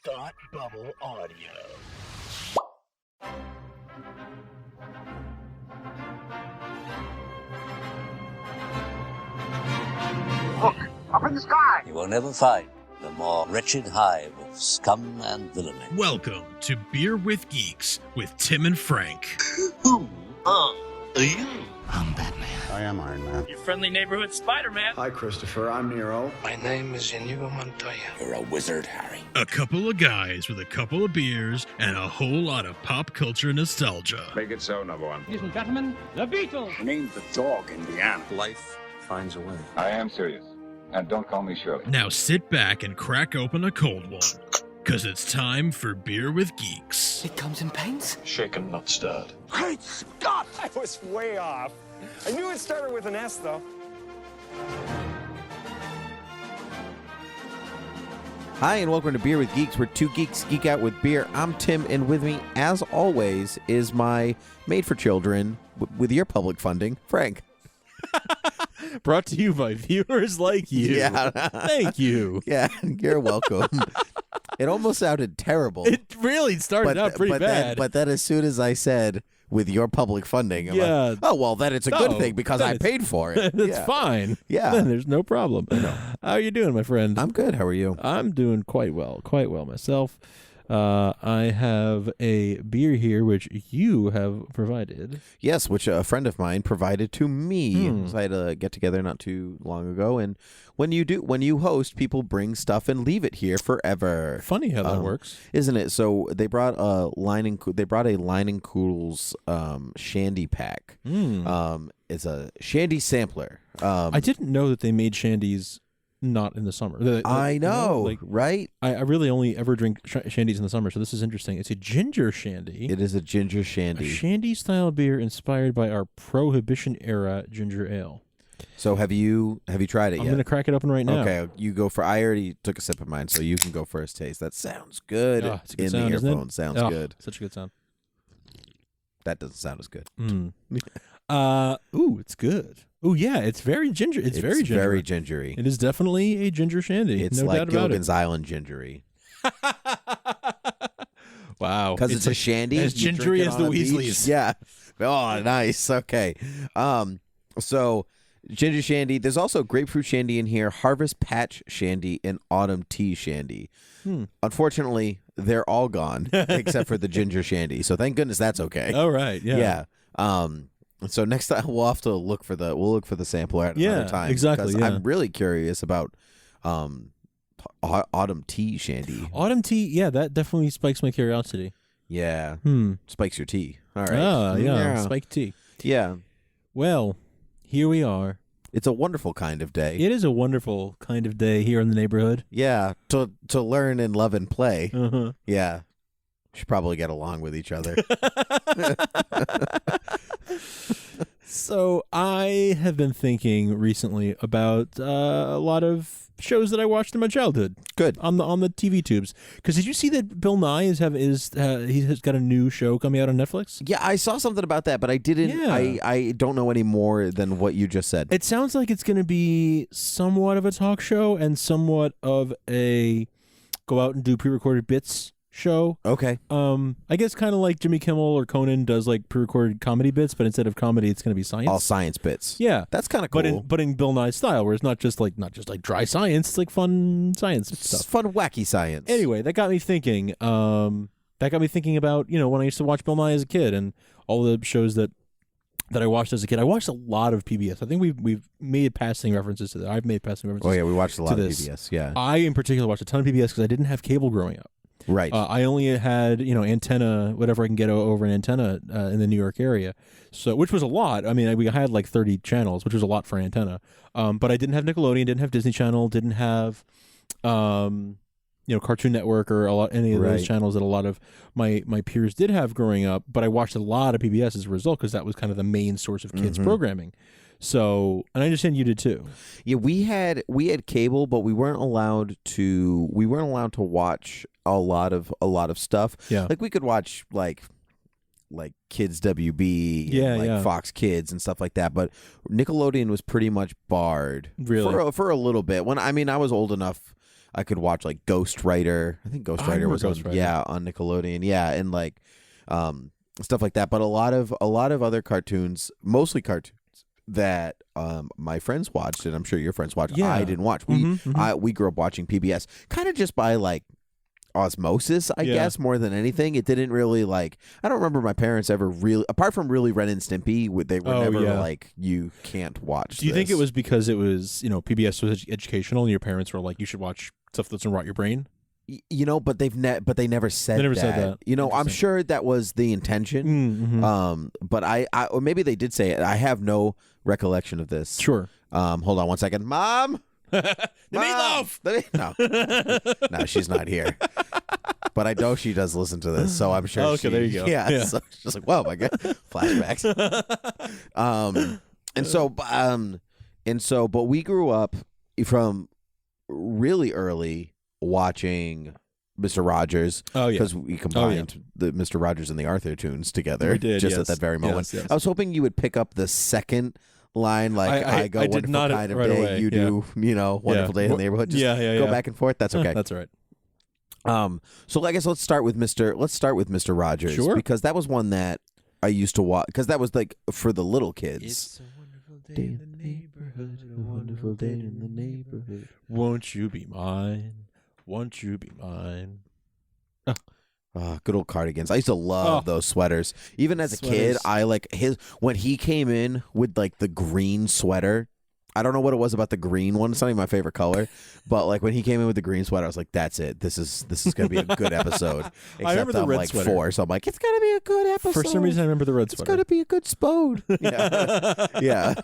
Thought Bubble Audio. Look, up in the sky! You will never find the more wretched hive of scum and villainy. Welcome to Beer with Geeks with Tim and Frank. Who are you? I'm Batman. I am Iron Man. Your friendly neighborhood Spider-Man. Hi, Christopher. I'm Nero. My name is Inigo Montoya. You're a wizard, Harry. A couple of guys with a couple of beers and a whole lot of pop culture nostalgia. Make it so, number one. Ladies and gentlemen, the Beatles. Name the dog, Indiana. Life finds a way. I am serious. And don't call me Shirley. Now sit back and crack open a cold one, because it's time for Beer with Geeks. It comes in paints? Shaken, not stirred. Great Scott! I was way off. I knew it started with an S, though. Hi, and welcome to Beer with Geeks, where two geeks geek out with beer. I'm Tim, and with me, as always, is my made-for-children, with your public funding, Frank. Brought to you by viewers like you. Yeah. Thank you. Yeah, you're welcome. It almost sounded terrible. It really started out pretty bad. But then as soon as I said, with your public funding, I'm like, oh, well, then it's a good thing because I paid for it. It's fine. Yeah. Then there's no problem. No. How are you doing, my friend? I'm good. How are you? I'm doing quite well myself. I have a beer here, which you have provided. Yes, which a friend of mine provided to me. So I had a get-together not too long ago, and when you host, people bring stuff and leave it here forever. Funny how that works, isn't it? So they brought a Leinenkugels Shandy pack. It's a Shandy sampler. I didn't know that they made Shandies not in the summer. I know, right? I really only ever drink Shandies in the summer, so this is interesting. It's a ginger Shandy. It is a ginger Shandy. A Shandy-style beer inspired by our Prohibition-era ginger ale. So have you tried it yet? I'm going to crack it open right now. Okay, you go for. I already took a sip of mine, so you can go first taste. That sounds good. Oh, it's a good in sound, the isn't it? earphones. Sounds good. Such a good sound. That doesn't sound as good. Ooh, it's good. Oh yeah, it's very ginger. It's very ginger. Very gingery. It is definitely a ginger Shandy. It's no like doubt about Gilligan's it. Island gingery. Wow, because it's a Shandy. As gingery as the Weasleys. Yeah. Oh, nice. Okay. So ginger Shandy. There's also grapefruit Shandy in here, Harvest Patch Shandy, and Autumn Tea Shandy. Unfortunately, they're all gone except for the ginger Shandy. So thank goodness that's okay. Oh right. Yeah. Yeah. So next time we'll have to look for the sampler at another time. Exactly. Because yeah. I'm really curious about Autumn Tea Shandy. Autumn tea, yeah, that definitely spikes my curiosity. Yeah. Spikes your tea. All right. Oh, yeah. Spike tea. Yeah. Well, here we are. It's a wonderful kind of day. It is a wonderful kind of day here in the neighborhood. Yeah. To learn and love and play. Uh-huh. Yeah. Should probably get along with each other. So I have been thinking recently about a lot of shows that I watched in my childhood. Good on the TV tubes. Because did you see that Bill Nye he has got a new show coming out on Netflix? Yeah, I saw something about that, but I didn't. Yeah. I don't know any more than what you just said. It sounds like it's going to be somewhat of a talk show and somewhat of a go out and do pre-recorded bits show. Okay. I guess kind of like Jimmy Kimmel or Conan does like pre-recorded comedy bits, but instead of comedy, it's going to be science. All science bits. Yeah, that's kind of cool. But in Bill Nye's style, where it's not just like dry science, it's like fun science stuff. Fun wacky science. Anyway, that got me thinking. That got me thinking about when I used to watch Bill Nye as a kid and all the shows that I watched as a kid. I watched a lot of PBS. I think we've made passing references to that. I've made passing references. Oh yeah, we watched a lot of this. PBS. Yeah, I in particular watched a ton of PBS because I didn't have cable growing up. Right. I only had, antenna, whatever I can get over an antenna in the New York area, so which was a lot. I mean, we had like 30 channels, which was a lot for an antenna. But I didn't have Nickelodeon, didn't have Disney Channel, didn't have, Cartoon Network or any of those channels that a lot of my peers did have growing up. But I watched a lot of PBS as a result because that was kind of the main source of kids programming. So, and I understand you did too. Yeah, we had cable, but we weren't allowed to watch a lot of stuff. Yeah, like we could watch like Kids WB, and Fox Kids and stuff like that. But Nickelodeon was pretty much barred, really, for a little bit. I was old enough. I could watch like Ghost Rider. I think Ghost Rider was on Nickelodeon. Yeah, and like stuff like that. But a lot of other cartoons, mostly cartoons that my friends watched, and I'm sure your friends watched. I didn't watch. We grew up watching PBS, kind of just by like osmosis, I guess, more than anything. It didn't really like. I don't remember my parents ever really, apart from really Ren and Stimpy, they were never like, you can't watch. Do you think it was because it was PBS was educational and your parents were like, you should watch stuff that's gonna rot your brain? But they never said that. I'm sure that was the intention. But I or maybe they did say it. I have no recollection of this. Sure. Hold on one second, Mom. The meatloaf. No, she's not here. But I know she does listen to this, so I'm sure. Okay, there you go. Yeah. So she's like, "Whoa, my God, flashbacks." But we grew up from really early watching Mr. Rogers. Oh yeah, because we combined the Mr. Rogers and the Arthur tunes together. We did, just at that very moment. Yes. I was hoping you would pick up the second line, like I go I did wonderful not kind of right day, away. you do, wonderful day in the neighborhood. Just go back and forth. That's okay. That's all right. So I guess let's start with Mr. Rogers, sure, because that was one that I used to watch, because that was like for the little kids. It's a wonderful day in the neighborhood, a wonderful day in the neighborhood. Won't you be mine? Won't you be mine? Good old cardigans. I used to love those sweaters. Even as a kid, I like when he came in with like the green sweater. I don't know what it was about the green one. It's not even my favorite color, but like when he came in with the green sweater, I was like, "That's it. This is going to be a good episode." Except I remember the red like sweater. 4, so I'm like, "It's going to be a good episode." For some reason, I remember the red sweater. It's going to be a good spode. Yeah.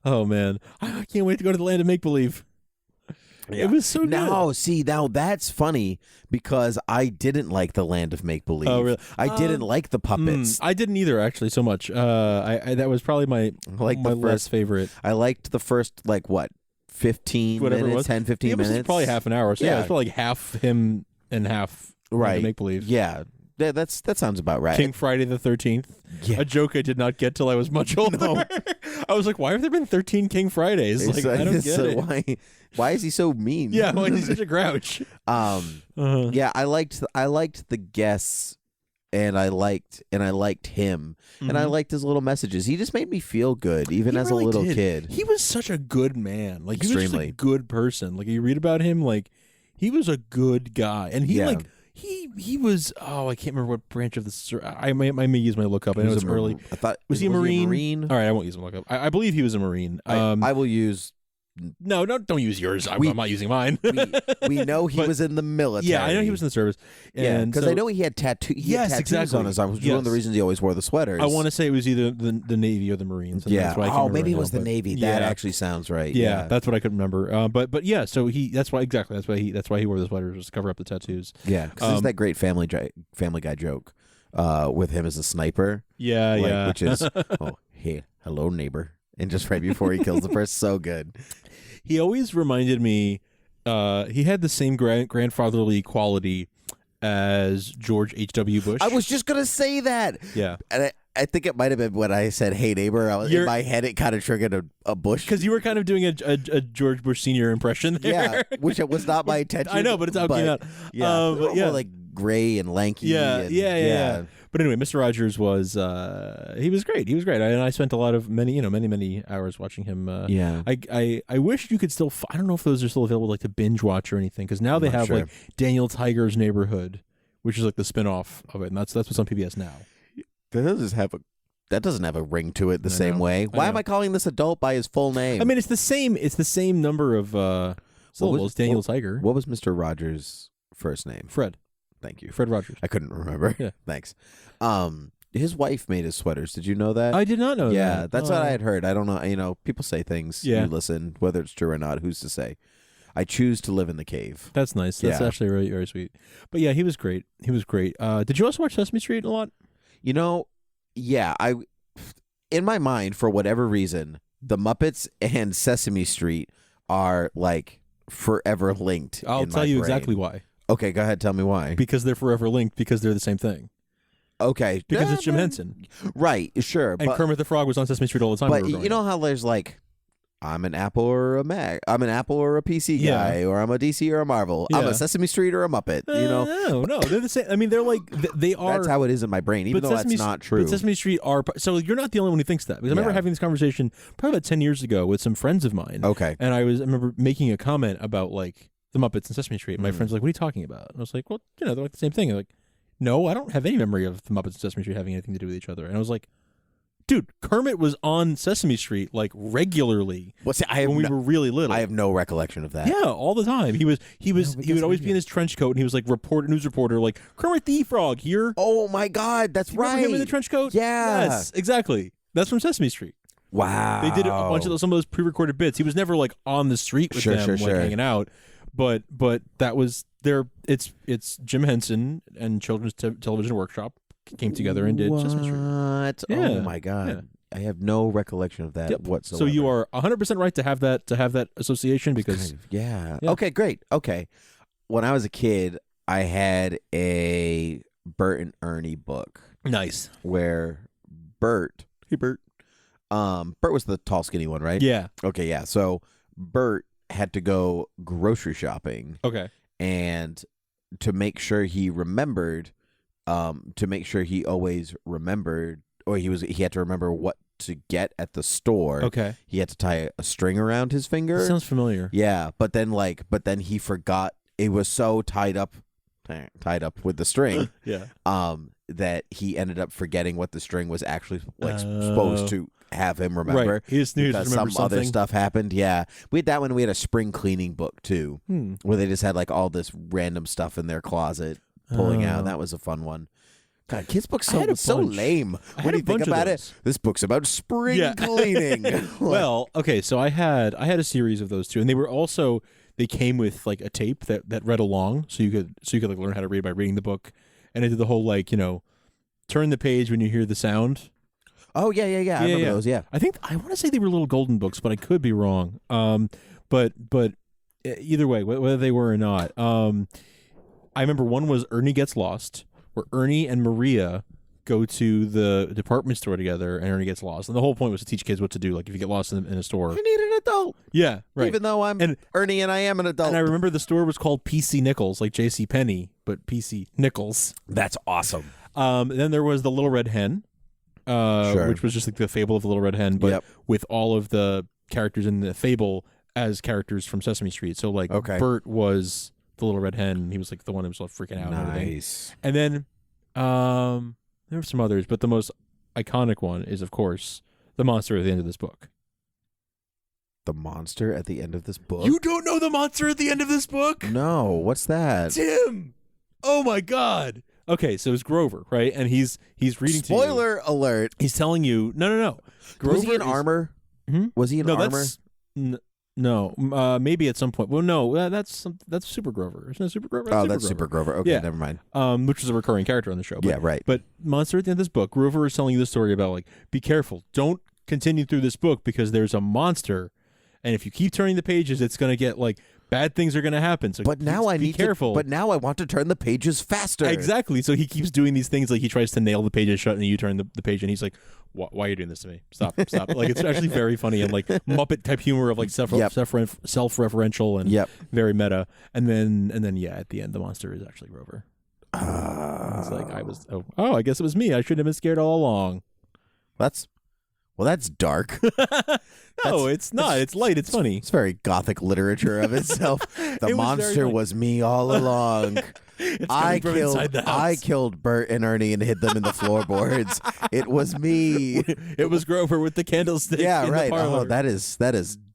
Oh man, I can't wait to go to the land of make believe. Yeah. It was so good. Now that's funny because I didn't like the land of make believe. Oh, really? I didn't like the puppets. I didn't either, actually, so much. I that was probably my last favorite. I liked the first 15 minutes, 10, 15 minutes. It was probably half an hour. So yeah, it's probably like half him and half make believe. Yeah. Yeah, that sounds about right. King Friday the 13th. Yeah. A joke I did not get till I was much older. No. I was like, why have there been 13 King Fridays? Like, I don't get it. Why is he so mean? Yeah, why is he such a grouch? Yeah, I liked the guests, and I liked him, and I liked his little messages. He just made me feel good, even as a little kid. He was such a good man. Like, extremely. He was just a good person. Like, you read about him, like, he was a good guy, and he He was, I can't remember what branch of the, I may use my lookup. I know it's early. I thought, was he a Marine? All right, I won't use my lookup. I believe he was a Marine. I will use. No, don't use yours. I'm not using mine. we know he was in the military. Yeah, I know he was in the service. Yeah, because I know he had tattoos. Yes, exactly. On his arm, which was one of the reasons he always wore the sweaters. I want to say it was either the Navy or the Marines. Yeah. Maybe it was the Navy. That actually sounds right. Yeah, that's what I could remember. But yeah, so that's why he wore the sweaters, was to cover up the tattoos. Yeah, because there's that great Family Guy joke with him as a sniper. Yeah, which is, hey, hello neighbor, and just right before he kills the person, so good. He always reminded me, he had the same grandfatherly quality as George H.W. Bush. I was just going to say that. Yeah. And I think it might have been when I said, hey, neighbor. In my head, it kind of triggered a Bush. Because you were kind of doing a George Bush Sr. impression there. Yeah, which was not my intention. I know, but it's how it came out. Yeah, more like gray and lanky. Yeah. But anyway, Mr. Rogers was he was great. He was great, and I spent many hours watching him. I wish you could still. I don't know if those are still available, like to binge watch or anything, because now they have like Daniel Tiger's Neighborhood, which is like the spin-off of it, and that's what's on PBS now. That doesn't have a ring to it the same way. Why am I calling this adult by his full name? I mean, it's the same number of syllables. Daniel Tiger. What was Mr. Rogers' first name? Fred. Thank you. Fred Rogers. I couldn't remember. Yeah. Thanks. His wife made his sweaters. Did you know that? I did not know that. Yeah, that's what I had heard. I don't know. People say things. Yeah. You listen, whether it's true or not. Who's to say? I choose to live in the cave. That's nice. That's actually really very sweet. But yeah, he was great. Did you also watch Sesame Street a lot? Yeah. In my mind, for whatever reason, the Muppets and Sesame Street are like forever linked. I'll tell you exactly why. Okay, go ahead. Tell me why. Because they're forever linked. Because they're the same thing. Okay. Because it's Jim Henson. Right. Sure. And Kermit the Frog was on Sesame Street all the time. But you know how there's like I'm an Apple or a Mac. I'm an Apple or a PC guy, or I'm a DC or a Marvel. I'm Yeah. a Sesame Street or a Muppet. No, they're the same. I mean, they're like they are. That's how it is in my brain, even though that's not true. But Sesame Street are so you're not the only one who thinks that. Because I remember having this conversation probably about 10 years ago with some friends of mine. Okay, and I remember making a comment about like the Muppets and Sesame Street. And my friends were like, "What are you talking about?" And I was like, "Well, they're like the same thing." They're like, "No, I don't have any memory of the Muppets and Sesame Street having anything to do with each other." And I was like, dude, Kermit was on Sesame Street like regularly when we were really little. I have no recollection of that. Yeah, all the time. He would always be in his trench coat, and he was like news reporter, like Kermit the Frog here. Oh my God, that's you remember right. him in the trench coat. Yeah, yes, exactly. That's from Sesame Street. Wow, they did some of those pre-recorded bits. He was never like on the street with them, hanging out. But that was their. It's Jim Henson and Children's Television Workshop came together and did Sesame Street. What? Yeah. Oh my God. Yeah. I have no recollection of that whatsoever. So you are 100% right to have that association because yeah. Okay, great. Okay. When I was a kid, I had a Bert and Ernie book. Nice. Where Bert was the tall skinny one, right? Yeah. Okay, yeah. So Bert had to go grocery shopping. Okay. And to make sure he remembered to make sure he always remembered, or he had to remember what to get at the store. Okay. He had to tie a string around his finger. That sounds familiar. Yeah, but then he forgot. It was so tied up with the string. Yeah. That he ended up forgetting what the string was actually supposed to have him remember. Right. He just knew to remember some other stuff happened. Yeah. We had that one. We had a spring cleaning book too, where they just had like all this random stuff in their closet pulling out. That was a fun one. God, kids' books so lame. When you think about it, this book's about spring cleaning. Well, okay, so I had a series of those too, and they came with like a tape that read along, so you could like learn how to read by reading the book, and it did the whole like turn the page when you hear the sound. Oh yeah. I remember those. Yeah, I want to say they were little golden books, but I could be wrong. But either way, whether they were or not, I remember one was Ernie Gets Lost, where Ernie and Maria go to the department store together, and Ernie gets lost. And the whole point was to teach kids what to do. Like if you get lost in a store, I need an adult. Yeah, right. Even though I'm Ernie and I am an adult. And I remember the store was called PC Nichols, like J.C. Penney, but PC Nichols. That's awesome. Then there was the Little Red Hen, which was just like the fable of the Little Red Hen, but with all of the characters in the fable as characters from Sesame Street. So like Bert was the Little Red Hen. He was like the one who was all freaking out. Nice. And then there were some others, but the most iconic one is, of course, the monster at the end of this book. The monster at the end of this book? You don't know the monster at the end of this book? No. What's that? Tim! Oh my God. Okay, so it's Grover, right? And he's reading to you. Spoiler alert. He's telling you, no. Grover was he in armor? Was he in armor? No, maybe at some point. Well, no, that's Super Grover. Isn't it Super Grover? That's Super Grover. Okay, never mind. Which was a recurring character on the show. But, yeah, right. But monster at the end of this book, Grover is telling you the story about like, be careful, don't continue through this book because there's a monster, and if you keep turning the pages, it's gonna get like bad things are gonna happen. So, but now be careful. But now I want to turn the pages faster. Exactly. So he keeps doing these things, like he tries to nail the pages shut, and you turn the page, and he's like, why are you doing this to me? Stop. Like it's actually very funny and like Muppet type humor of like self-referential and very meta. And then yeah, at the end the monster is actually Grover. It's like I guess it was me. I should have been scared all along. That's dark. No, it's not. It's light. It's funny. It's very gothic literature of itself. The monster was me all along. I killed Bert and Ernie and hid them in the floorboards. It was me. It was Grover with the candlestick. Yeah, right. The parlor. Oh, that is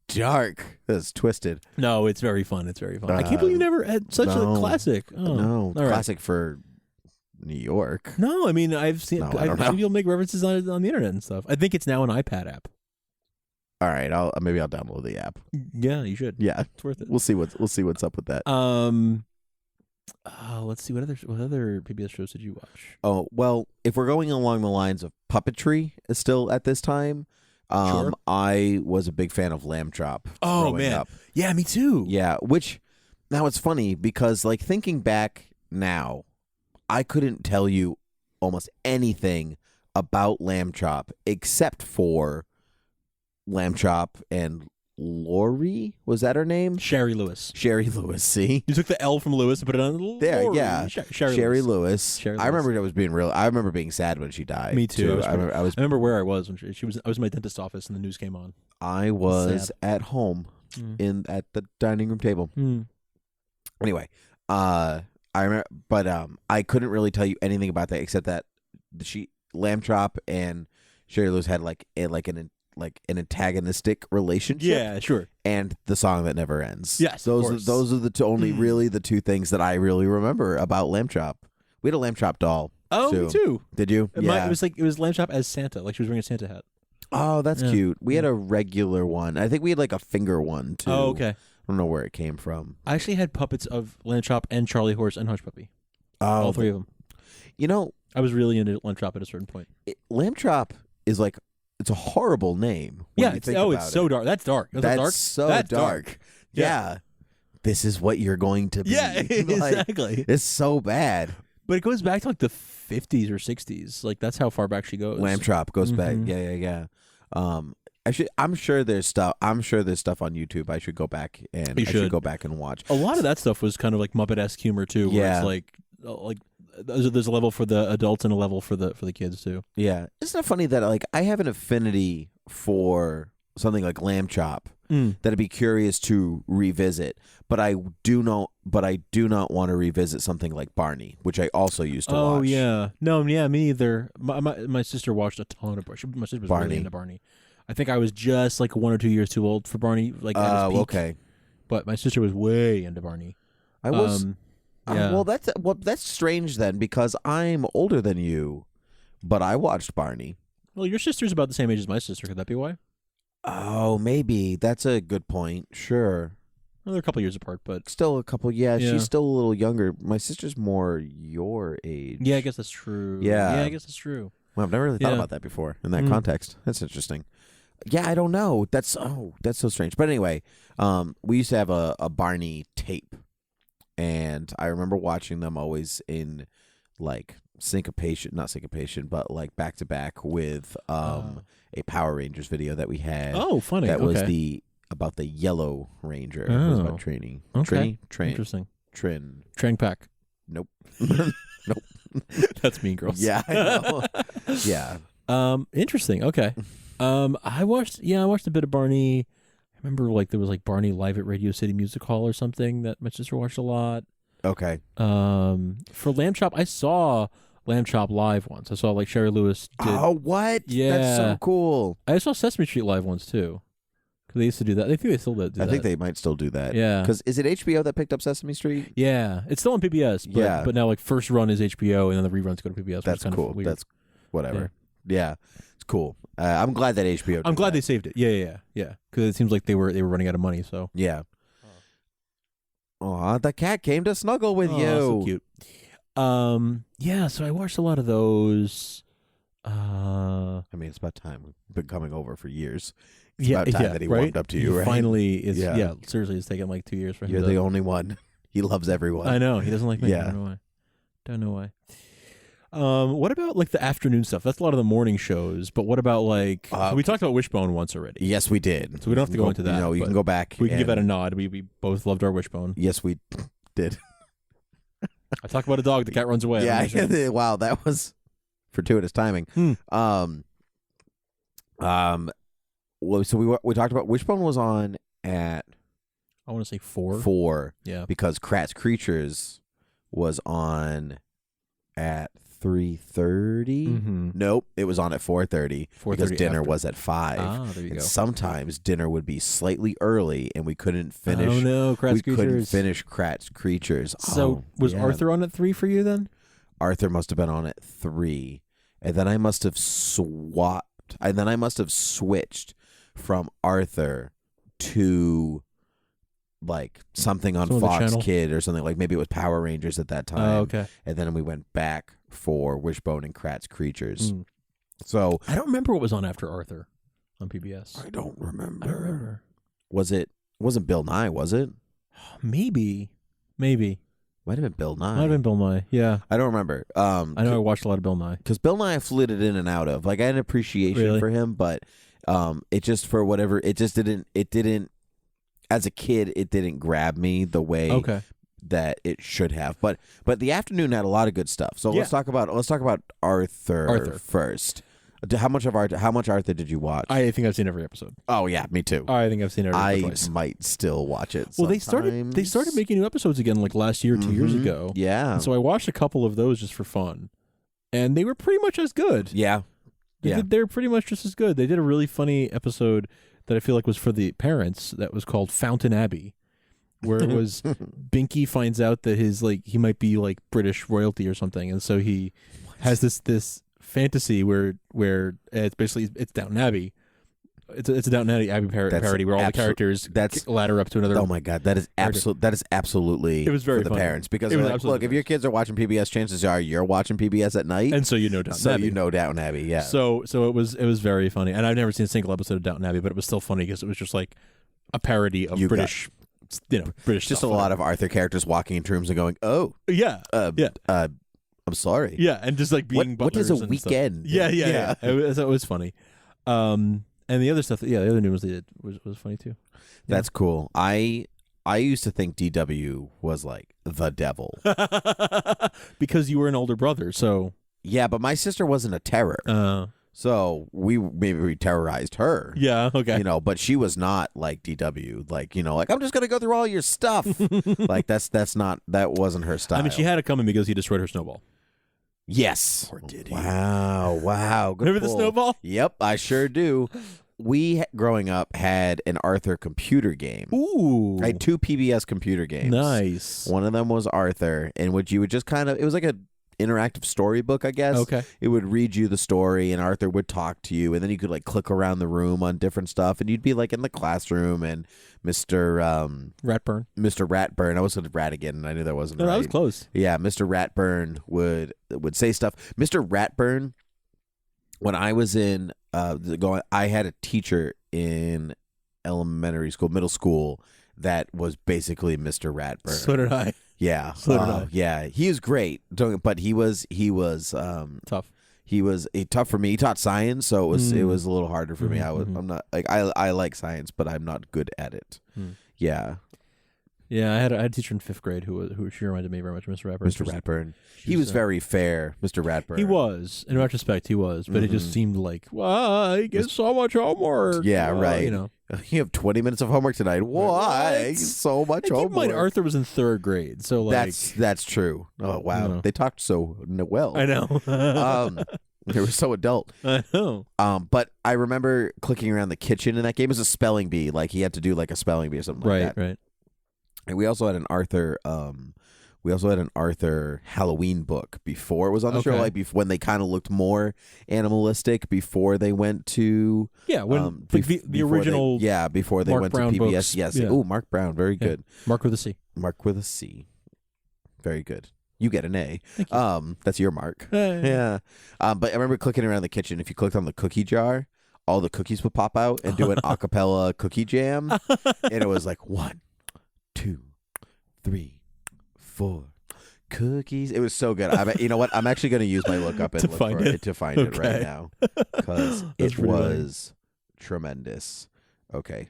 dark. That is twisted. No, it's very fun. It's very fun. I can't believe you never had such a classic. Oh, no, classic for New York. No, I mean I've seen people make references on the internet and stuff. I think it's now an iPad app. All right, maybe I'll download the app. Yeah, you should. Yeah, it's worth it. We'll see what's up with that. Let's see what other PBS shows did you watch? Oh well, if we're going along the lines of puppetry, still at this time, sure. I was a big fan of Lamb Chop. Oh man, up. Yeah, me too. Yeah, which now it's funny because like thinking back now, I couldn't tell you almost anything about Lamb Chop except for Lamb Chop and Lori, was that her name? Sherry Lewis. Sherry Lewis. See, You took the L from Lewis and put it on there, Lori. yeah, Sherry Lewis. Sherry I remember it was being real. I remember being sad when she died. Me too. I remember where I was when she was. I was in my dentist's office and the news came on. I was Sad. at home at the dining room table. Anyway, I remember, but I couldn't really tell you anything about that except that Lamb Chop and Sherry Lewis had like an antagonistic relationship. Yeah, sure. And the song that never ends. Yes, of course. those are the only really the two things that I really remember about Lamb Chop. We had a Lamb Chop doll. Oh, too. me too. Did you? Yeah. It was Lamb Chop as Santa, like she was wearing a Santa hat. Oh, that's cute. We had a regular one. I think we had like a finger one too. Oh, okay. I don't know where it came from. I actually had puppets of Lamb Chop and Charlie Horse and Hush Puppy. Oh, all three of them. You know, I was really into Lamb Chop at a certain point. Lamb Chop is like, it's a horrible name. Yeah, it's so dark. That's dark. That's dark? so That's dark. Yeah. This is what you're going to be. Yeah, Like, exactly. it's so bad. But it goes back to like the 50s or 60s. Like that's how far back she goes. Lamb Chop goes back. Yeah. I'm sure there's stuff. I'm sure there's stuff on YouTube. I should go back and go back and watch. A lot of that stuff was kind of like Muppet-esque humor too. Where Yeah. it's like there's a level for the adults and a level for the kids too. Yeah. Isn't it funny that like I have an affinity for something like Lamb Chop that I'd be curious to revisit, but I do not want to revisit something like Barney, which I also used to watch. Oh yeah, no, yeah, me either. My sister watched a ton of Barney. My sister was Barney. really into Barney. I think I was just like 1 or 2 years too old for Barney. Like at his peak. Okay. But my sister was way into Barney. I was. Yeah. Well, that's strange then, because I'm older than you, but I watched Barney. Well, your sister's about the same age as my sister. Could that be why? Oh, maybe. That's a good point. Sure. Well, they're a couple years apart, but Still a couple. Yeah, Yeah. she's still a little younger. My sister's more your age. yeah, I guess that's true. Yeah. I guess that's true. Well, I've never really thought Yeah. about that before in that context. That's interesting. Yeah, I don't know. That's so strange. But anyway, we used to have a Barney tape, and I remember watching them always in like not syncopation, but like back to back with a Power Rangers video that we had. Oh, funny. That was Okay. about the Yellow Ranger. It was about training. Okay. Train. Interesting. Trin. Trang Pack. Nope. Nope. That's Mean Girls. Yeah, I know. Yeah. Interesting. Okay. I watched a bit of Barney. I remember like there was like Barney live at Radio City Music Hall or something that my sister watched a lot. Okay. For Lamb Chop, I saw Lamb Chop live once. I saw like Sherry Lewis did. Oh, what? Yeah. That's so cool. I saw Sesame Street live once too. Because they used to do that. I think they still do that. I think they might still do that. Yeah. Because is it HBO that picked up Sesame Street? Yeah, it's still on PBS. But, Yeah. But now like first run is HBO and then the reruns go to PBS. That's which is kind cool. Of weird. That's whatever. Yeah. It's cool. I'm glad that HBO. I'm did glad that. they saved it. Yeah. Because it seems like they were running out of money. So. Yeah. Oh, the cat came to snuggle with you. So cute. Yeah. So I watched a lot of those. I mean, it's about time. We've been coming over for years. It's about time that he right? warmed up to you, He right? Finally, is Yeah. Seriously, it's taken like 2 years for him. You're to, the only one. He loves everyone. I know he doesn't like me. Yeah. I don't know why. What about like the afternoon stuff? That's a lot of the morning shows. But what about like we talked about Wishbone once already? Yes, we did. So we don't have to go into that. You but can go back. We can give and- that a nod. We both loved our Wishbone. Yes, we did. I talk about a dog. The cat runs away. Yeah. Wow, that was fortuitous timing. Well, so we talked about Wishbone was on at I want to say 4. 4. Yeah. Because Kratz Creatures was on at 3:30. Mm-hmm. Nope, it was on at 4:30 because 4:30 dinner after. was at 5. Ah, there you and go. sometimes dinner would be slightly early, and we couldn't finish. Oh no, Kratz we couldn't Creatures. finish Kratz Creatures. So was yeah. Arthur on at 3 for you then? Arthur must have been on at 3, and then I must have swapped. And then I must have switched from Arthur to like something on Some other Fox channel? Kid or something, like maybe it was Power Rangers at that time. Oh, okay. And then we went back for Wishbone and Kratz Creatures. So I don't remember what was on after Arthur on PBS. I don't remember. I don't remember. Wasn't Bill Nye, was it? Maybe. Might have been Bill Nye. Might have been Bill Nye. Yeah. I don't remember. I know I watched a lot of Bill Nye. Because Bill Nye I flitted in and out of. Like I had an appreciation Really? for him, but It just for whatever it didn't as a kid it didn't grab me the way that it should have. But the afternoon had a lot of good stuff. So let's talk about Arthur first. How much Arthur did you watch? I think I've seen every episode. Oh yeah, me too. I think I've seen every episode twice. Might still watch it. Well, sometimes. they started making new episodes again like last year, 2 years ago. Yeah. And so I watched a couple of those just for fun, and they were pretty much as good. Yeah. They're pretty much just as good. They did a really funny episode that I feel like was for the parents that was called Fountain Abbey, where it was Binky finds out that he might be like British royalty or something, and so he has this fantasy where it's Downton Abbey. It's a Downton Abbey parody where all the characters ladder up to another. Oh my god, that is absolutely. It was very for the funny. parents because look, if your kids are watching PBS, chances are you're watching PBS at night, and so you know Downton Abbey. you know Downton Abbey, yeah. So it was very funny, and I've never seen a single episode of Downton Abbey, but it was still funny because it was just like a parody of British. British. Just stuff, a lot of Arthur characters walking into rooms and going, "Oh, I'm sorry." Yeah, and just like being what is a butlers and weekend? stuff. Yeah. It was funny. And the other stuff, the other new ones they did was funny too. That's cool. I used to think DW was like the devil because you were an older brother. So yeah, but my sister wasn't a terror. So we terrorized her. Yeah, okay. But she was not like DW. Like, like I'm just gonna go through all your stuff. Like that wasn't her style. I mean, she had it coming because he destroyed her snowball. Yes. Or did he? Wow. Good Remember pull. the snowball? Yep, I sure do. We, growing up, had an Arthur computer game. Ooh. I had 2 PBS computer games. Nice. One of them was Arthur, in which you would just it was like a interactive storybook, I guess. Okay. It would read you the story, and Arthur would talk to you, and then you could like click around the room on different stuff, and you'd be like in the classroom, and Mr. Ratburn. I was going to rat again, and I knew that wasn't right. That was close. Yeah, Mr. Ratburn would say stuff. Mr. Ratburn, when I was in I had a teacher in elementary school, middle school, that was basically Mr. Ratburn. So did I. Yeah. So did I. Yeah. He was great, but he was tough. He was tough for me. He taught science, so it was a little harder for me. I'm not like I like science, but I'm not good at it. Yeah. Yeah, I had a teacher in 5th grade who she reminded me very much of Mr. Ratburn. Mr. Ratburn. He was very fair, Mr. Ratburn. He was. In retrospect, he was. But it just seemed like, he gets so much homework. Yeah, right. You have 20 minutes of homework tonight. Why? So much homework. Keep in mind, Arthur was in 3rd grade, so like that's true. Oh wow, they talked so well. I know. They were so adult. I know. But I remember clicking around the kitchen in that game. It was a spelling bee. Like he had to do like a spelling bee or something like that. Right. And we also had an Arthur. We also had an Arthur Halloween book before it was on the show, like when they kind of looked more animalistic before they went to when the original before they Mark went Brown to PBS. books. Yes, Yeah. oh Mark Brown, very good. Mark with a C. Mark with a C, very good. You get an A. Thank you. That's your mark. Yeah. But I remember clicking around the kitchen. If you clicked on the cookie jar, all the cookies would pop out and do an a cappella cookie jam, and it was like 1, 2, 3, 4 cookies. It was so good. You know what? I'm actually going to use my lookup and look for it to find it right now because it was tremendous. Okay.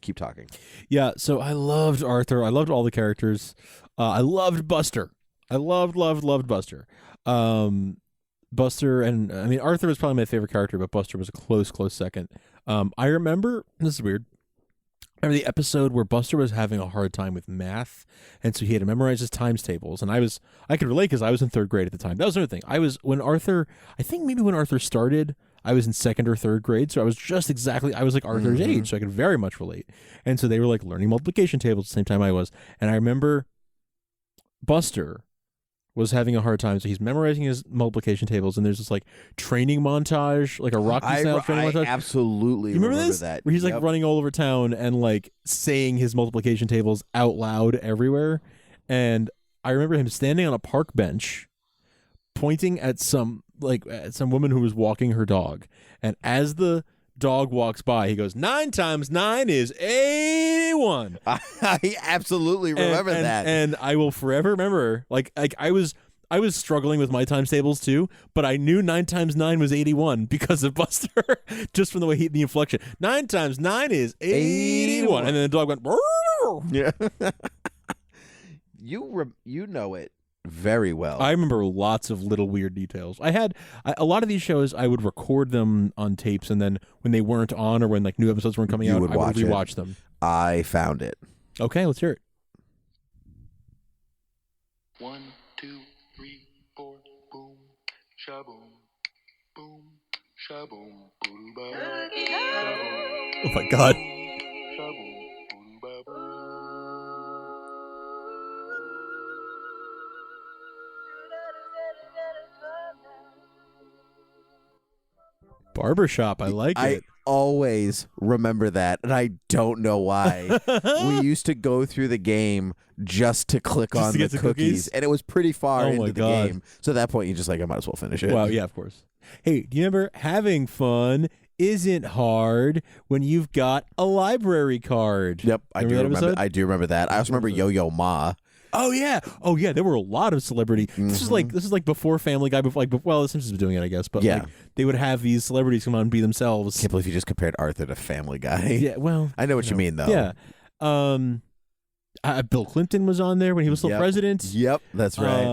Keep talking. Yeah. So I loved Arthur. I loved all the characters. I loved Buster. I loved Buster. Buster and I mean Arthur was probably my favorite character, but Buster was a close second. I remember this is weird. I remember the episode where Buster was having a hard time with math, and so he had to memorize his times tables. And I could relate because I was in 3rd grade at the time. That was another thing. When Arthur started, I was in 2nd or 3rd grade, so I was like Arthur's age, so I could very much relate. And so they were like learning multiplication tables at the same time I was. And I remember Buster was having a hard time, so he's memorizing his multiplication tables, and there's this like training montage, like a Rocky-style training montage. I absolutely you remember this? That. Where he's like running all over town and like saying his multiplication tables out loud everywhere. And I remember him standing on a park bench, pointing at some woman who was walking her dog, and as the dog walks by, he goes, 9 times 9 is 81. I absolutely remember that. And I will forever remember, I I was struggling with my times tables too, but I knew 9 times 9 was 81 because of Buster, just from the way the inflection. 9 times 9 is 81, and then the dog went. Yeah, you know it very well. I remember lots of little weird details. A lot of these shows. I would record them on tapes, and then when they weren't on or when like new episodes weren't coming out, I would rewatch them. I found it. Okay, let's hear it. 1, 2, 3, 4, boom, shaboom, boom, shaboom, boom, Oh my God. Barbershop, I like I it. always remember that, and I don't know why. We used to go through the game just to click on the cookies, and it was pretty far into the game. So at that point, you're just like, I might as well finish it. Well, yeah, of course. Hey, do you remember having fun isn't hard when you've got a library card? Yep, I do remember that. I also remember Yo-Yo Ma. Oh yeah, there were a lot of celebrity. This is like before Family Guy, before The Simpsons was doing it, I guess. But like, they would have these celebrities come on and be themselves. Can't believe you just compared Arthur to Family Guy. Yeah, well, I know what you mean though. Yeah, Bill Clinton was on there when he was still president. Yep, that's right.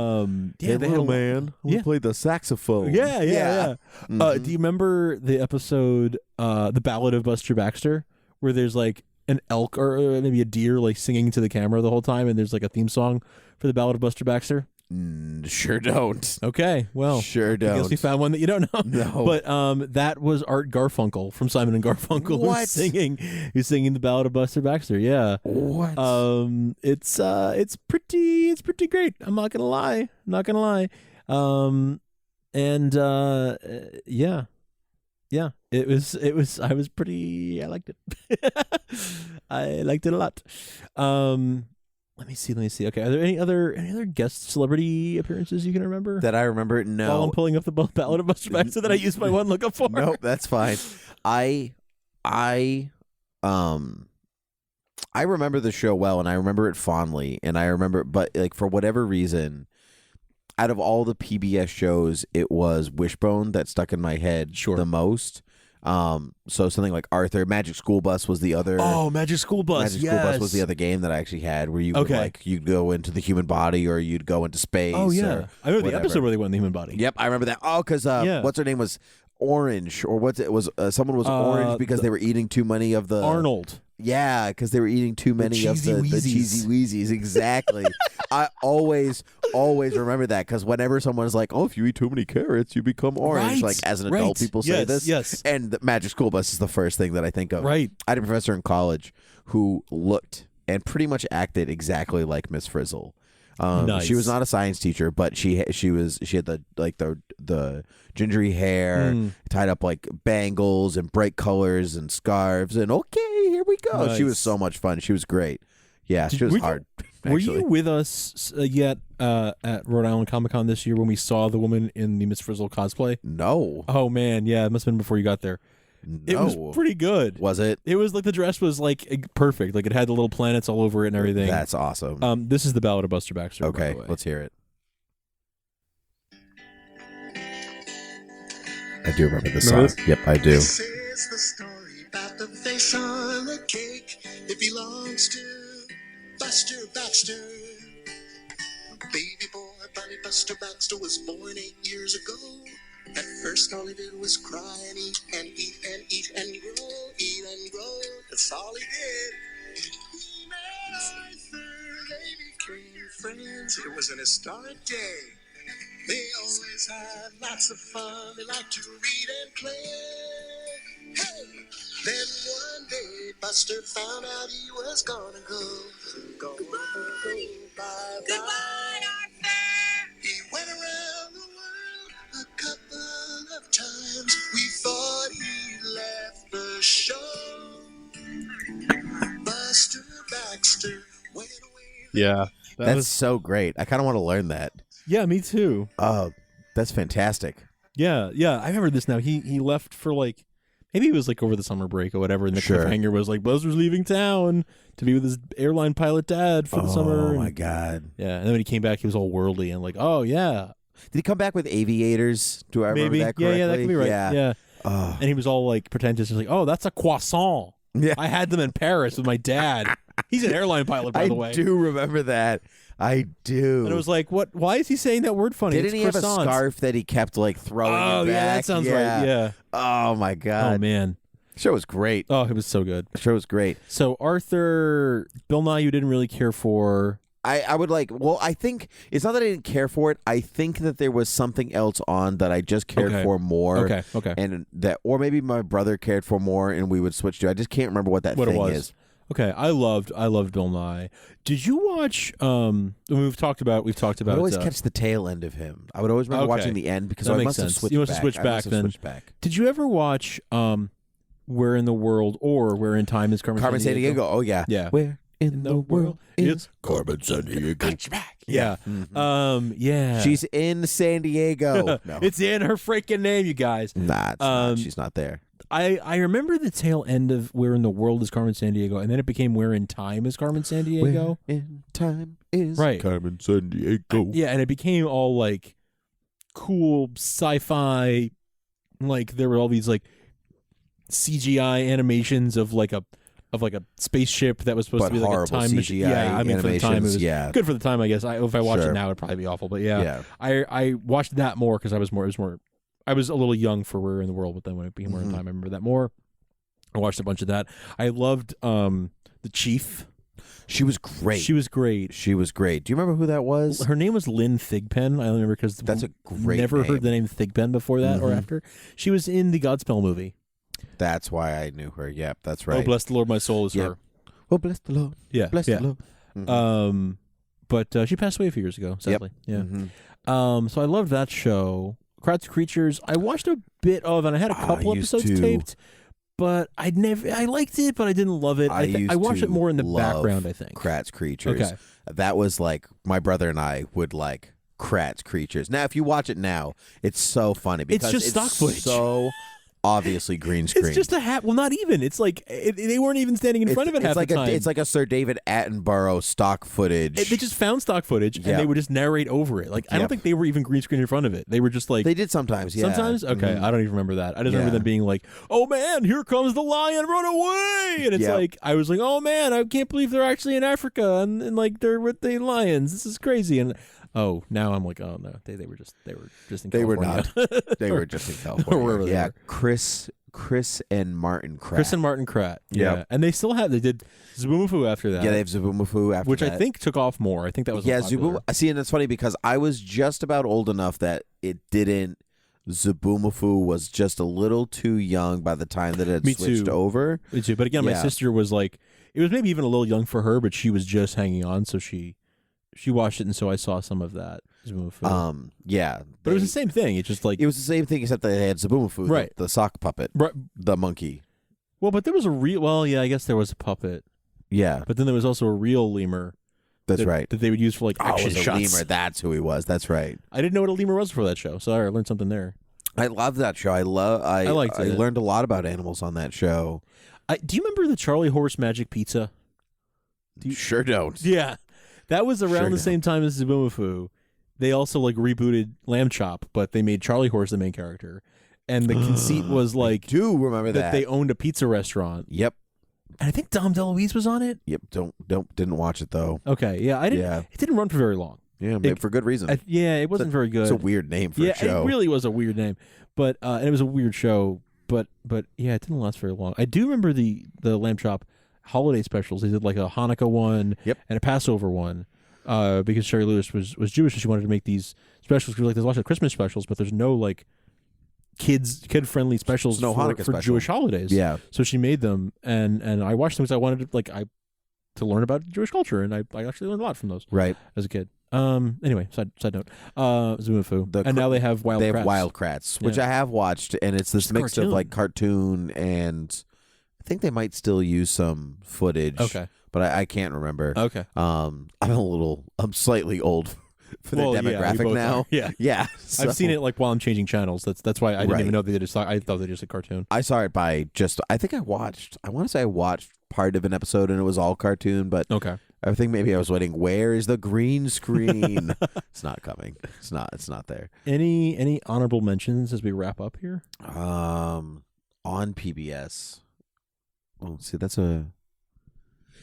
Yeah, they had man who played the saxophone. Yeah. Do you remember the episode, The Ballad of Buster Baxter, where there's like an elk or maybe a deer like singing to the camera the whole time, and there's like a theme song for The Ballad of Buster Baxter? Sure don't. Okay, well, sure don't. I guess we found one that you don't know. No, but that was Art Garfunkel from Simon and Garfunkel. What? Who's singing The Ballad of Buster Baxter? Yeah. What? It's pretty great. I'm not gonna lie. Yeah, it was. I liked it. I liked it a lot. Let me see. Okay, are there any other guest celebrity appearances you can remember? That I remember? No. While I'm pulling up the Ballad of Buster Baxter that I used my one lookup for. Nope, that's fine. I remember the show well, and I remember it fondly, and I remember, but like for whatever reason, out of all the PBS shows, it was Wishbone that stuck in my head the most. So something like Arthur, Magic School Bus was the other. Oh, Magic School Bus. Magic School Bus was the other game that I actually had, where you would you'd go into the human body or you'd go into space. Oh yeah, I remember the episode where they went in the human body. Yep, I remember that. Oh, because what's her name was Orange, or someone was orange because they were eating too many of the Arnold. Yeah, because they were eating too many of the cheesy wheezies. Exactly. I always remember that, because whenever someone's like, "Oh, if you eat too many carrots, you become orange," like as an adult, people say this. Yes. And the Magic School Bus is the first thing that I think of. Right. I had a professor in college who looked and pretty much acted exactly like Miss Frizzle. Nice. She was not a science teacher, but she had the gingery hair, tied up like bangles and bright colors and scarves, and here we go. Nice. She was so much fun. She was great. Yeah, she was hard. Were you with us yet at Rhode Island Comic Con this year when we saw the woman in the Miss Frizzle cosplay? No. Oh man, yeah, it must have been before you got there. No. It was pretty good. Was it? It was like the dress was like perfect. Like it had the little planets all over it and everything. That's awesome. This is the Ballad of Buster Baxter. Okay, by the way. let's hear it. I do remember this song. Yep, I do. This is the story about the face on the cake. It belongs to Buster Baxter. Baby boy, Bunny Buster Baxter was born 8 years ago. At first all he did was cry and eat and eat and eat and grow. Eat and grow, that's all he did. He met Arthur, they became friends. It was an historic day. They always had lots of fun. They liked to read and play. Hey! Then one day Buster found out he was gonna go. Bye-bye. Goodbye, Arthur! He went around the world a couple of times. We thought he left the show. Buster Baxter went away. Yeah. That's so great. I kind of want to learn that. Yeah, me too. That's fantastic. Yeah. I remember this now. He left for like Maybe it was like over the summer break or whatever, and the Sure. cliffhanger was like Buster's leaving town to be with his airline pilot dad for the summer. Oh my and, God! yeah, and then when he came back, he was all worldly and like, oh yeah, Did he come back with aviators? Do I remember maybe that correctly? yeah, that could be right. Yeah. Oh. And he was all like pretentious. He's like, oh, that's a croissant. Yeah. I had them in Paris with my dad. He's an airline pilot, by the way. I do remember that. I do. And it was like, what? Why is he saying that word funny? Didn't It's he have a croissants. scarf that he kept like throwing? Oh it yeah, back? that sounds right. Yeah. Oh my God. Oh man. Show was great. Oh, it was so good. Show was great. So Arthur, Bill Nye, you didn't really care for. I would like. Well, I think it's not that I didn't care for it. I think that there was something else on that I just cared Okay. for more. Okay. And that, or maybe my brother cared for more, and we would switch to. I just can't remember what that What thing it was. is. Okay, I loved Bill Nye. Did you watch? We've talked about. I always catch the tail end of him. I would always remember Okay. watching the end because That I makes must have sense. switched You must back. have switched I back must have then. switched back. Did you ever watch Where in the World or Where in Time is Carmen Sandiego. Oh yeah. Yeah. Where in the world is Carmen Sandiego? back? Yeah. Yeah. She's in San Diego. No. It's in her freaking name, you guys. Nah, it's not. She's not there. I remember the tail end of Where in the World is Carmen Sandiego, and then it became Where in Time is Carmen Sandiego. Where in time is Right. Carmen Sandiego. Yeah, and it became all like cool sci-fi, like there were all these like CGI animations of like a spaceship that was supposed But to be like a horrible time machine. CGI Yeah, I mean for the time it animations, was yeah. good for the time, I guess. If I watched Sure. it now, it'd probably be awful. But yeah, Yeah. I watched that more because I was a little young for Where in the World, but then when it became Where in Time, I remember that more. I watched a bunch of that. I loved the Chief. She was great. She was great. She was great. Do you remember who that was? Her name was Lynn Thigpen. I only remember because That's a great never name. heard the name Thigpen before that or after. She was in the Godspell movie. That's why I knew her. Yep, that's right. Oh, bless the Lord, my soul is Yep. her. Oh, bless the Lord. Yeah, Bless yeah. the Lord. Mhm. But she passed away a few years ago, sadly. Yeah. So I loved that show. Crowds of Creatures. I watched a bit of, and I had a couple used episodes to. taped. But I liked it, but I didn't love it. I watched used it more in the to love background, I think. Kratz Creatures. Okay. That was like, my brother and I would like Kratz Creatures. Now, if you watch it now, it's so funny because just stock footage. so obviously green screen. It's just a hat. Well, not even. It's like they weren't even standing in front of it half like the time. It's like a Sir David Attenborough stock footage. They just found stock footage and they would just narrate over it. Like I don't think they were even green screen in front of it. They were just like they did sometimes. Yeah. Sometimes? Okay, I don't even remember that. I just remember them being like, "Oh man, here comes the lion, run away!" And it's like I was like, "Oh man, I can't believe they're actually in Africa and like they're with the lions. This is crazy." And now I'm like, "Oh no, they were just in California." They were not. They were just in California. Wherever they were. Chris and Martin Kratt. Chris and Martin Kratt. Yeah. And they did Zubumafu after that. Yeah, they have Zubumafu after which that. I think took off more. I think that was Zubumafu. See, and it's funny because I was just about old enough that it didn't. Zubumafu was just a little too young by the time that it had switched over. Me too. But again, my sister was like, it was maybe even a little young for her, but she was just hanging on, so she watched it, and so I saw some of that. Zubumafu. Yeah, but it was the same thing. It's just like it was the same thing except that they had Zubumafu, right? The sock puppet, right? The monkey. Well, but there was a real. Well, yeah, I guess there was a puppet. Yeah, but then there was also a real lemur. That's right. That they would use for like action shots. Lemur. That's who he was. That's right. I didn't know what a lemur was before that show, so I learned something there. I love that show. I liked it. I learned a lot about animals on that show. Do you remember the Charlie Horse Magic Pizza? Sure don't. Yeah, that was around the same time as Zubumafu. They also like rebooted Lamb Chop, but they made Charlie Horse the main character, and the conceit was like, I do remember that they owned a pizza restaurant. Yep. And I think Dom DeLuise was on it. Yep. Didn't watch it though. Okay. Yeah, I didn't. Yeah. It didn't run for very long. Yeah, for good reason. It wasn't very good. It's a weird name for a show. Yeah, it really was a weird name, but and it was a weird show. But yeah, it didn't last very long. I do remember the Lamb Chop holiday specials. They did like a Hanukkah one, and a Passover one, because Sherry Lewis was Jewish and she wanted to make these specials. Because like there's lots of Christmas specials, but there's no like kid friendly specials for Jewish holidays. Yeah, so she made them, and I watched them because I wanted to learn about Jewish culture, and I actually learned a lot from those. Right, as a kid. Anyway, side note. Zubumafu. And now they have Wild Kratts. Wild Kratts, which I have watched, and it's this mix of like cartoon and I think they might still use some footage. Okay. But I can't remember. Okay. I'm slightly old for their Well, yeah, we demographic both now. are. Yeah. Yeah. I've seen it like while I'm changing channels. That's why I didn't Right. even know they just. I thought they just a cartoon. I saw it by just. I think I watched. I want to say I watched part of an episode and it was all cartoon, but Okay. I think maybe I was waiting. Where is the green screen? It's not coming. It's not. It's not there. Any honorable mentions as we wrap up here? On PBS. Oh, see, that's a.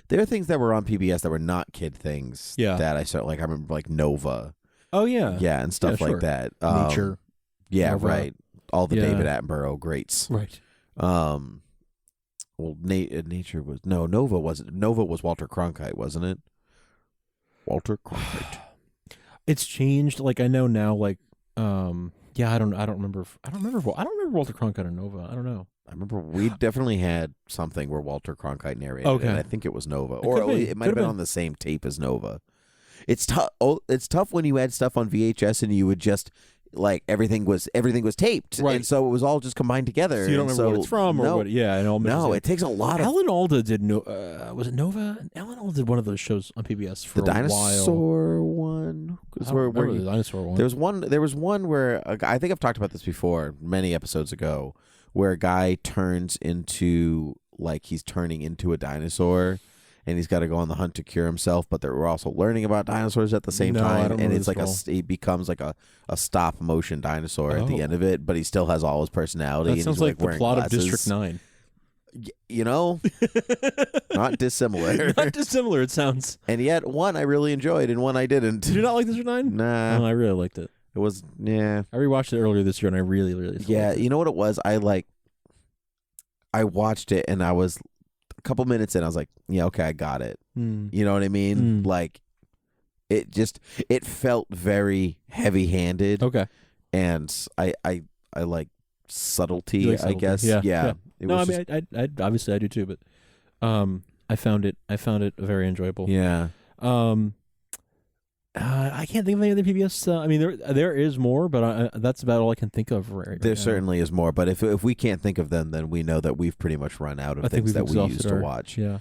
There are things that were on PBS that were not kid things. Yeah. That I saw. Like I remember, like Nova. Oh yeah. Yeah, and stuff Yeah, like sure. that. Nature. Yeah, Nova. right. All the Yeah. David Attenborough greats. Right. Well, Nature was Nova wasn't. Nova was Walter Cronkite, wasn't it? Walter Cronkite. It's changed. Like I know now. Like yeah. I don't remember. I don't remember Walter Cronkite or Nova. I don't know. I remember we definitely had something where Walter Cronkite narrated. Okay. And I think it was Nova, It or could be. it might have been on the same tape as Nova. It's tough. Oh, it's tough when you had stuff on VHS and you would just like everything was taped, Right. and so it was all just combined together. So you don't and remember what it's from, or no, what? Yeah, and all mixes no, in. it takes a lot of Alan Alda did was it Nova? Alan Alda did one of those shows on PBS for the a while. dinosaur one. I don't remember the dinosaur one. There was one where I think I've talked about this before, many episodes ago, where a guy turns into like he's turning into a dinosaur. And he's got to go on the hunt to cure himself, but we're also learning about dinosaurs at the same No, I time. don't And remember it's this like at all. he becomes like a stop motion dinosaur at the Oh. end of it, but he still has all his personality. That and sounds he's, like the wearing plot glasses. of District 9. You know, not dissimilar. Not dissimilar, it sounds. And yet, one I really enjoyed, and one I didn't. Did you not like District 9? Nah, Oh, I really liked it. it was yeah. I rewatched it earlier this year, and I really, really Yeah, liked it. you know what it was? I watched it, and I was a couple minutes in. I was like, "Yeah, okay, I got it." Hmm. You know what I mean? Mm. Like, it felt very heavy-handed. Okay. And I like subtlety. You like I subtlety. guess. Yeah. It No, I was mean, I obviously I do too, but I found it very enjoyable. yeah. I can't think of any other PBS. I mean, there is more, but that's about all I can think of right There now. certainly is more, but if we can't think of them, then we know that we've pretty much run out of I think things we've that we used exhausted to our- watch. Yeah.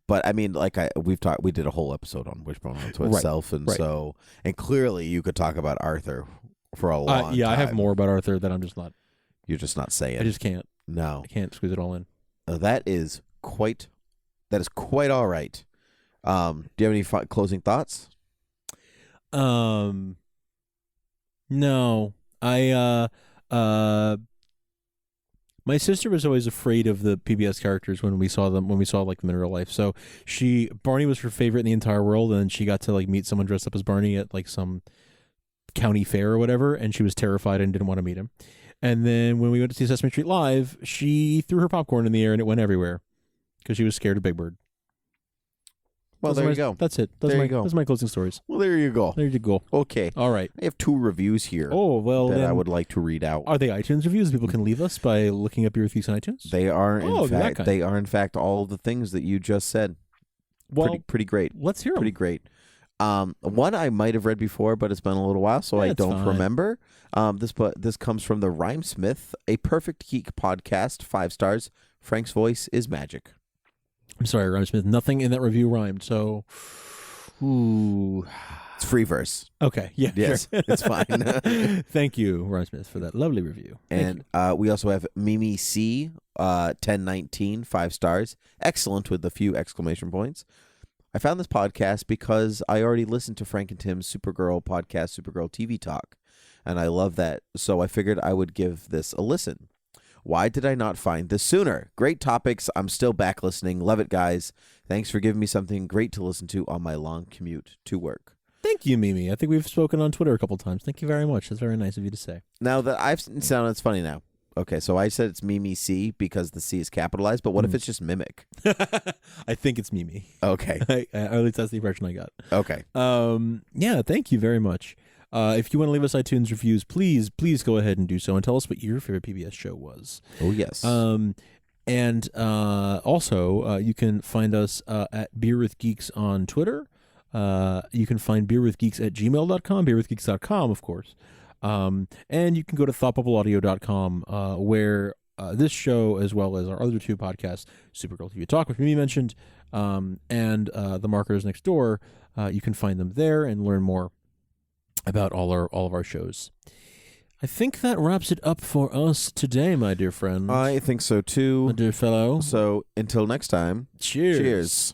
But I mean, like we did a whole episode on Wishbone unto Right. itself, and Right. so clearly you could talk about Arthur for a long Yeah, time. I have more about Arthur that I'm just not. You're just not saying. I just can't. No. I can't squeeze it all in. That is quite all right. Do you have any closing thoughts? No. My sister was always afraid of the PBS characters when we saw them, like them in real life. So Barney was her favorite in the entire world, and she got to like meet someone dressed up as Barney at like some county fair or whatever, and she was terrified and didn't want to meet him. And then when we went to see Sesame Street Live, she threw her popcorn in the air and it went everywhere because she was scared of Big Bird. Well, there you go. That's it. That's There my, you go. That's my closing stories. Well, there you go. There you go. Okay. All right. I have 2 reviews here. Oh, well, that I then- would like to read out. Are they iTunes reviews people can leave us by looking up your reviews on iTunes? They are that kind. they are in fact all of the things that you just said. Well, pretty great. Let's hear them. Pretty great. One I might have read before, but it's been a little while, so I That's don't fine. remember. This comes from the Rhymesmith, a Perfect Geek podcast, 5 stars. Frank's voice is magic. I'm sorry, Rhyme Smith. Nothing in that review rhymed, so. Ooh. It's free verse. Okay. Yeah. Yes, sure. it's fine. Thank you, Rhyme Smith, for that lovely review. Thank And we also have Mimi C, 1019, 5 stars. Excellent with a few exclamation points. I found this podcast because I already listened to Frank and Tim's Supergirl podcast, Supergirl TV Talk, and I love that, so I figured I would give this a listen. Why did I not find this sooner? Great topics. I'm still back listening. Love it, guys. Thanks for giving me something great to listen to on my long commute to work. Thank you, Mimi. I think we've spoken on Twitter a couple times. Thank you very much. That's very nice of you to say. Now that it's funny now. Okay, so I said it's Mimi C because the C is capitalized, but what if it's just Mimic? I think it's Mimi. Okay. Or at least that's the impression I got. Okay. Yeah, thank you very much. If you want to leave us iTunes reviews, please go ahead and do so and tell us what your favorite PBS show was. Oh, yes. And also, you can find us at Beer with Geeks on Twitter. You can find beerwithgeeks at gmail.com, beerwithgeeks.com, of course. And you can go to thoughtbubbleaudio.com, where this show, as well as our other 2 podcasts, Supergirl TV Talk, which Mimi mentioned, and The Markers Next Door, you can find them there and learn more about all of our shows. I think that wraps it up for us today, my dear friend. I think so too, my dear fellow. So until next time, cheers. Cheers.